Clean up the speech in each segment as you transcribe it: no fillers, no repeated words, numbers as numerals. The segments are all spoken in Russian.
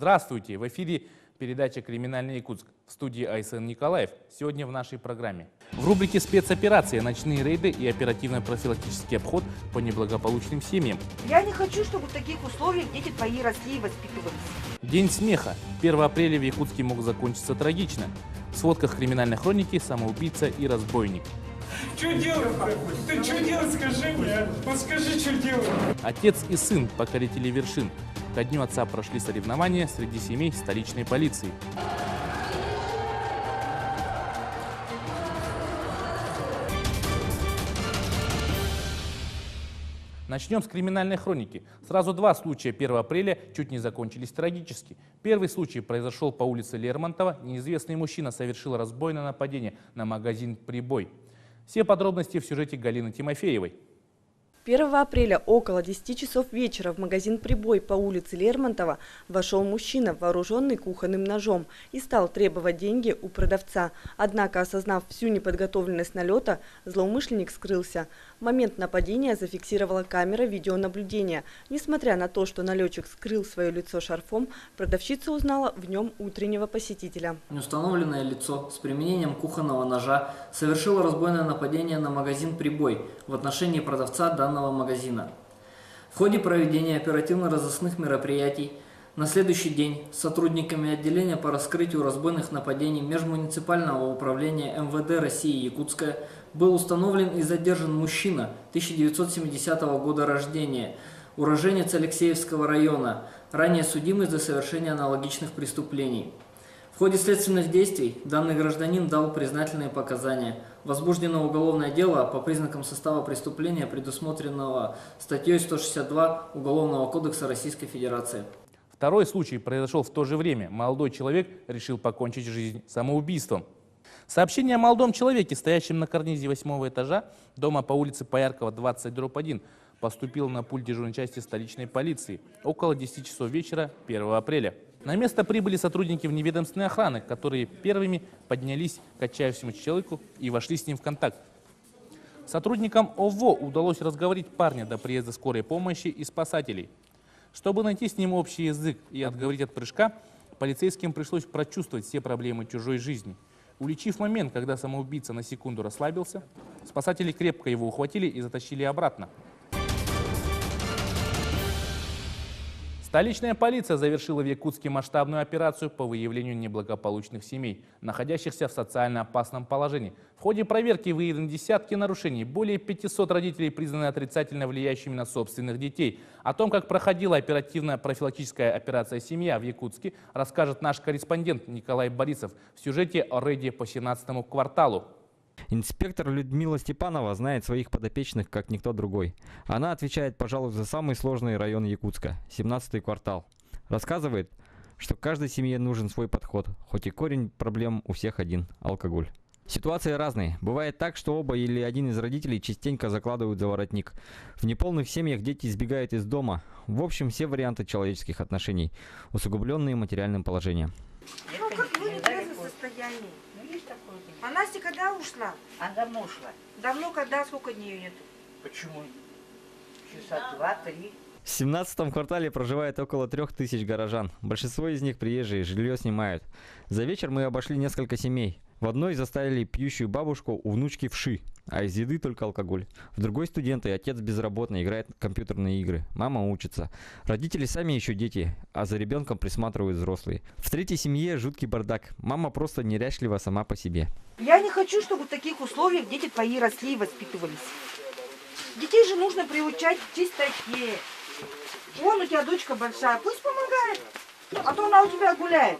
Здравствуйте! В эфире передача «Криминальный Якутск». В студии Айсен Николаев. Сегодня в нашей программе. В рубрике «Спецоперации. Ночные рейды и оперативно-профилактический обход по неблагополучным семьям». Я не хочу, чтобы в таких условиях дети твои росли и воспитывались. День смеха. 1 апреля в Якутске мог закончиться трагично. В сводках криминальной хроники «Самоубийца и разбойник». Что делать? Ты что делать, скажи мне? Вот скажи, что делать? Отец и сын – покорители вершин. Ко дню отца прошли соревнования среди семей столичной полиции. Начнем с криминальной хроники. Сразу два случая 1 апреля чуть не закончились трагически. Первый случай произошел по улице Лермонтова. Неизвестный мужчина совершил разбойное нападение на магазин «Прибой». Все подробности в сюжете Галины Тимофеевой. 1 апреля около 10 часов вечера в магазин «Прибой» по улице Лермонтова вошел мужчина, вооруженный кухонным ножом, и стал требовать деньги у продавца. Однако, осознав всю неподготовленность налета, злоумышленник скрылся. Момент нападения зафиксировала камера видеонаблюдения. Несмотря на то, что налетчик скрыл свое лицо шарфом, продавщица узнала в нем утреннего посетителя. Неустановленное лицо с применением кухонного ножа совершило разбойное нападение на магазин «Прибой» в отношении продавца данного магазина. В ходе проведения оперативно-розыскных мероприятий на следующий день сотрудниками отделения по раскрытию разбойных нападений Межмуниципального управления МВД России Якутская был установлен и задержан мужчина 1970 года рождения, уроженец Алексеевского района, ранее судимый за совершение аналогичных преступлений. В ходе следственных действий данный гражданин дал признательные показания. Возбуждено уголовное дело по признакам состава преступления, предусмотренного статьей 162 Уголовного кодекса Российской Федерации. Второй случай произошел в то же время. Молодой человек решил покончить жизнь самоубийством. Сообщение о молодом человеке, стоящем на карнизе 8-го этажа дома по улице Пояркова, 20/1, поступило на пульт дежурной части столичной полиции около 10 часов вечера 1 апреля. На место прибыли сотрудники вневедомственной охраны, которые первыми поднялись к отчаявшемуся человеку и вошли с ним в контакт. Сотрудникам ОВО удалось разговорить парня до приезда скорой помощи и спасателей. Чтобы найти с ним общий язык и отговорить от прыжка, полицейским пришлось прочувствовать все проблемы чужой жизни. Уличив момент, когда самоубийца на секунду расслабился, спасатели крепко его ухватили и затащили обратно. Столичная полиция завершила в Якутске масштабную операцию по выявлению неблагополучных семей, находящихся в социально опасном положении. В ходе проверки выявлены десятки нарушений. Более 500 родителей признаны отрицательно влияющими на собственных детей. О том, как проходила оперативно-профилактическая операция «Семья» в Якутске, расскажет наш корреспондент Николай Борисов в сюжете о рейде по 17-му кварталу. Инспектор Людмила Степанова знает своих подопечных, как никто другой. Она отвечает, пожалуй, за самый сложный район Якутска – 17-й квартал. Рассказывает, что каждой семье нужен свой подход, хоть и корень проблем у всех один – алкоголь. Ситуации разные. Бывает так, что оба или один из родителей частенько закладывают за воротник. В неполных семьях дети избегают из дома. В общем, все варианты человеческих отношений, усугубленные материальным положением. Ну, как вы в трезвом состоянии? А Настя когда ушла? А давно ушла. Давно когда? Сколько дней нет? Почему? Часа 2-3. В 17-м квартале проживает около 3000 горожан. Большинство из них приезжие, жилье снимают. За вечер мы обошли несколько семей. В одной заставили пьющую бабушку у внучки вши, а из еды только алкоголь. В другой студенты, отец безработный, играет в компьютерные игры. Мама учится. Родители сами еще дети, а за ребенком присматривают взрослые. В третьей семье жуткий бардак. Мама просто неряшлива сама по себе. Я не хочу, чтобы в таких условиях дети твои росли и воспитывались. Детей же нужно приучать к чистоте. Вон у тебя дочка большая, пусть помогает. А то она у тебя гуляет.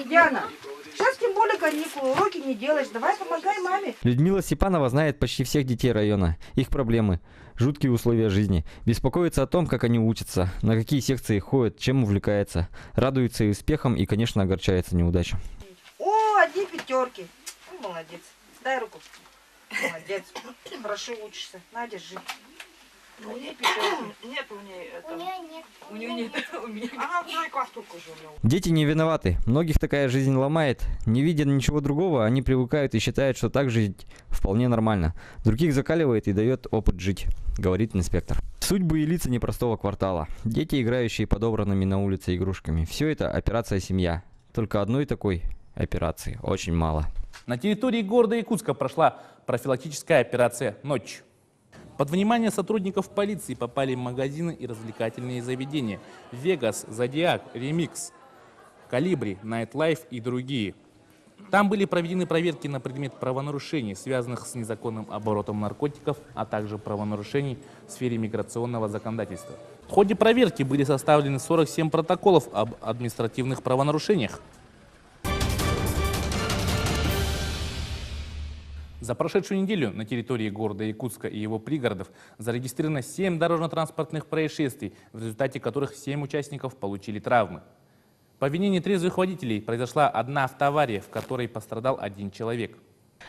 Диана, сейчас тем более каникулы, уроки не делаешь. Давай помогай маме. Людмила Степанова знает почти всех детей района, их проблемы, жуткие условия жизни. Беспокоится о том, как они учатся, на какие секции ходят, чем увлекается. Радуется и успехам и, конечно, огорчается неудачам. О, одни пятерки. Ну, молодец. Дай руку. Молодец. Хорошо учишься. На, держи. Нет у нее этого. У нее нет. У меня. Ага, второй класс только уже у нее. Дети не виноваты. Многих такая жизнь ломает. Не видя ничего другого, они привыкают и считают, что так жить вполне нормально. Других закаливает и дает опыт жить, говорит инспектор. Судьбы и лица непростого квартала. Дети, играющие подобранными на улице игрушками. Все это операция «Семья». Только одной такой операции очень мало. На территории города Якутска прошла профилактическая операция «Ночь». Под внимание сотрудников полиции попали магазины и развлекательные заведения «Вегас», «Зодиак», «Ремикс», «Калибри», «Найтлайф» и другие. Там были проведены проверки на предмет правонарушений, связанных с незаконным оборотом наркотиков, а также правонарушений в сфере миграционного законодательства. В ходе проверки были составлены 47 протоколов об административных правонарушениях. За прошедшую неделю на территории города Якутска и его пригородов зарегистрировано 7 дорожно-транспортных происшествий, в результате которых 7 участников получили травмы. По вине нетрезвых водителей произошла одна автоавария, в которой пострадал 1 человек.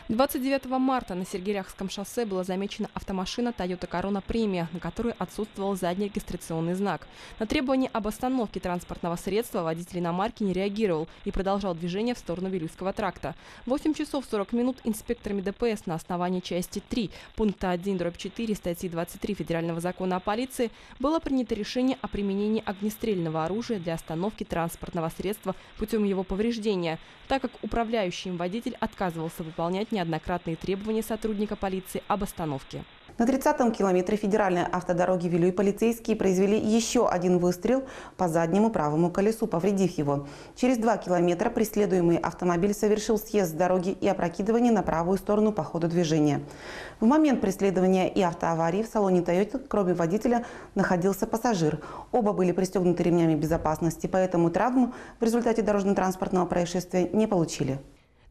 29 марта на Сергеляхском шоссе была замечена автомашина Toyota Corona Premia, на которой отсутствовал задний регистрационный знак. На требование об остановке транспортного средства водитель иномарки не реагировал и продолжал движение в сторону Вилюйского тракта. В 8 часов 40 минут инспекторами ДПС на основании части 3 пункта 1/4 статьи 23 Федерального закона о полиции было принято решение о применении огнестрельного оружия для остановки транспортного средства путем его повреждения, так как управляющий им водитель отказывался выполнять неоднократные требования сотрудника полиции об остановке. На 30-м километре федеральной автодороги Вилюй полицейские произвели еще один выстрел по заднему правому колесу, повредив его. Через 2 километра преследуемый автомобиль совершил съезд с дороги и опрокидывание на правую сторону по ходу движения. В момент преследования и автоаварии в салоне Toyota, кроме водителя, находился пассажир. Оба были пристегнуты ремнями безопасности, поэтому травму в результате дорожно-транспортного происшествия не получили.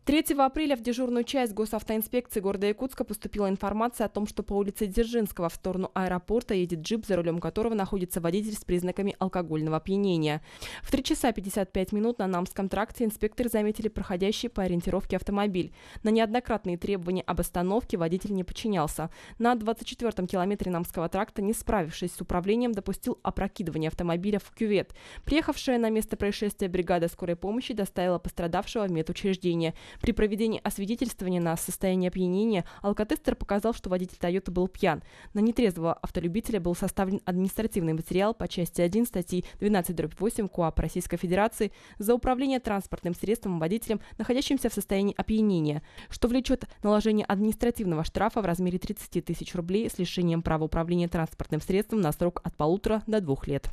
3 апреля в дежурную часть госавтоинспекции города Якутска поступила информация о том, что по улице Дзержинского в сторону аэропорта едет джип, за рулем которого находится водитель с признаками алкогольного опьянения. В 3 часа 55 минут на Намском тракте инспекторы заметили проходящий по ориентировке автомобиль. На неоднократные требования об остановке водитель не подчинялся. На 24-м километре Намского тракта, не справившись с управлением, допустил опрокидывание автомобиля в кювет. Приехавшая на место происшествия бригада скорой помощи доставила пострадавшего в медучреждение. При проведении освидетельствования на состояние опьянения алкотестер показал, что водитель Toyota был пьян. На нетрезвого автолюбителя был составлен административный материал по части 1 статьи 12/8 КоАП Российской Федерации за управление транспортным средством водителем, находящимся в состоянии опьянения, что влечет наложение административного штрафа в размере 30 тысяч рублей с лишением права управления транспортным средством на срок от 1,5 до 2 лет.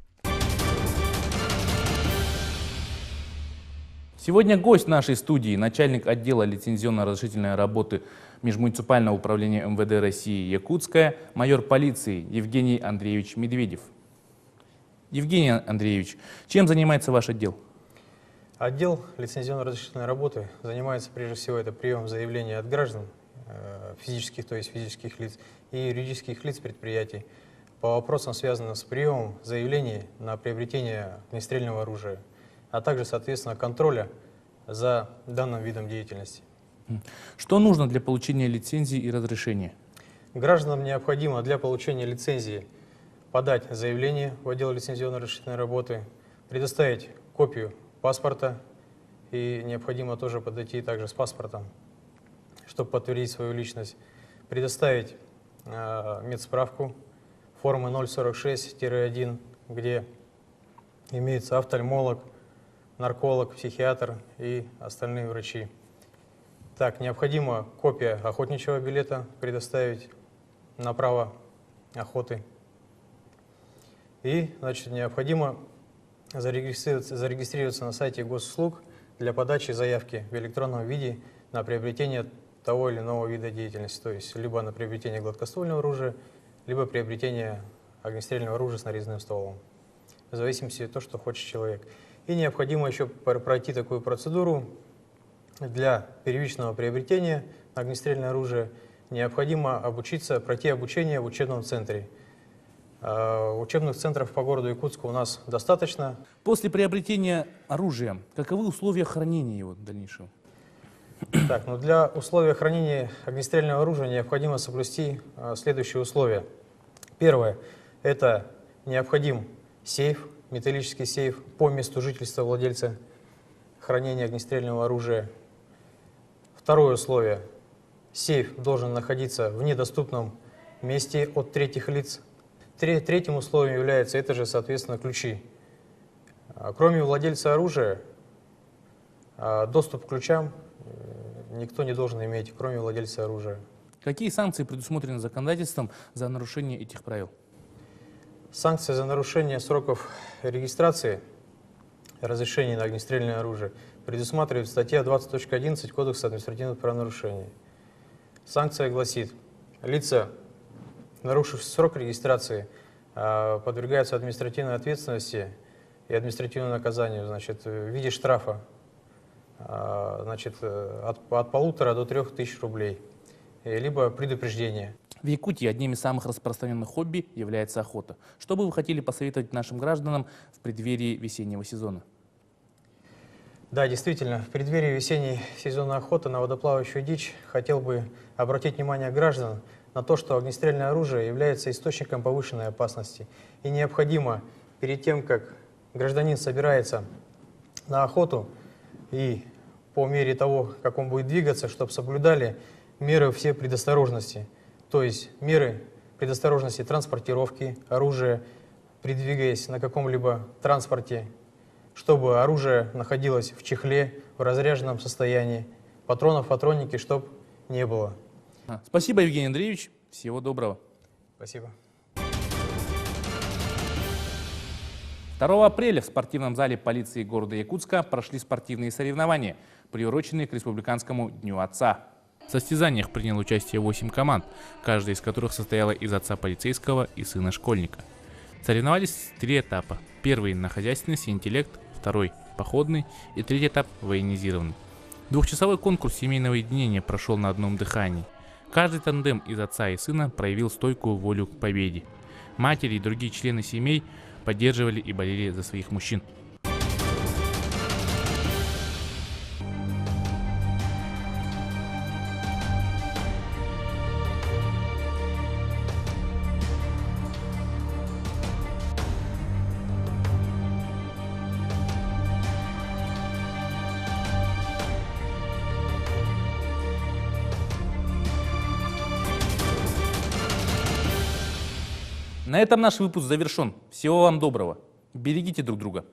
Сегодня гость нашей студии, начальник отдела лицензионно-разрешительной работы Межмуниципального управления МВД России Якутская, майор полиции Евгений Андреевич Медведев. Евгений Андреевич, чем занимается ваш отдел? Отдел лицензионно-разрешительной работы занимается прежде всего это прием заявлений от граждан, физических, то есть физических лиц, и юридических лиц предприятий по вопросам, связанным с приемом заявлений на приобретение огнестрельного оружия, а также, соответственно, контроля за данным видом деятельности. Что нужно для получения лицензии и разрешения? Гражданам необходимо для получения лицензии подать заявление в отдел лицензионно-разрешительной работы, предоставить копию паспорта, и необходимо тоже подойти также с паспортом, чтобы подтвердить свою личность, предоставить медсправку формы 046-1, где имеется офтальмолог, нарколог, психиатр и остальные врачи. Так, необходимо копия охотничьего билета предоставить на право охоты. И, значит, необходимо зарегистрироваться на сайте госуслуг для подачи заявки в электронном виде на приобретение того или иного вида деятельности, то есть либо на приобретение гладкоствольного оружия, либо приобретение огнестрельного оружия с нарезным стволом, в зависимости от того, что хочет человек. И необходимо еще пройти такую процедуру для первичного приобретения огнестрельного оружия. Необходимо обучиться, пройти обучение в учебном центре. Учебных центров по городу Якутску у нас достаточно. После приобретения оружия, каковы условия хранения его дальнейшего? Так, ну для условия хранения огнестрельного оружия необходимо соблюсти следующие условия. Первое – это необходим сейф, металлический сейф по месту жительства владельца хранения огнестрельного оружия. Второе условие – сейф должен находиться в недоступном месте от третьих лиц. Третьим условием является это же, соответственно, ключи. Кроме владельца оружия, доступ к ключам никто не должен иметь, кроме владельца оружия. Какие санкции предусмотрены законодательством за нарушение этих правил? Санкции за нарушение сроков регистрации разрешений на огнестрельное оружие предусматривает статья 20.11 Кодекса административных правонарушений. Санкция гласит: лица, нарушившие срок регистрации, подвергаются административной ответственности и административному наказанию, значит, в виде штрафа, значит, от 1500 до 3000 рублей, либо предупреждение. В Якутии одним из самых распространенных хобби является охота. Что бы вы хотели посоветовать нашим гражданам в преддверии весеннего сезона? Да, действительно, в преддверии весенней сезона охоты на водоплавающую дичь хотел бы обратить внимание граждан на то, что огнестрельное оружие является источником повышенной опасности. И необходимо перед тем, как гражданин собирается на охоту, и по мере того, как он будет двигаться, чтобы соблюдали меры все предосторожности. То есть меры предосторожности транспортировки оружия, передвигаясь на каком-либо транспорте, чтобы оружие находилось в чехле, в разряженном состоянии, патронов в патроннике, чтобы не было. Спасибо, Евгений Андреевич. Всего доброго. Спасибо. 2 апреля в спортивном зале полиции города Якутска прошли спортивные соревнования, приуроченные к Республиканскому дню отца. В состязаниях приняло участие 8 команд, каждая из которых состояла из отца полицейского и сына школьника. Соревновались 3 этапа. Первый – на хозяйственность и интеллект, второй – походный и третий этап – военизированный. Двухчасовой конкурс семейного единения прошел на одном дыхании. Каждый тандем из отца и сына проявил стойкую волю к победе. Матери и другие члены семей поддерживали и болели за своих мужчин. На этом наш выпуск завершен. Всего вам доброго. Берегите друг друга.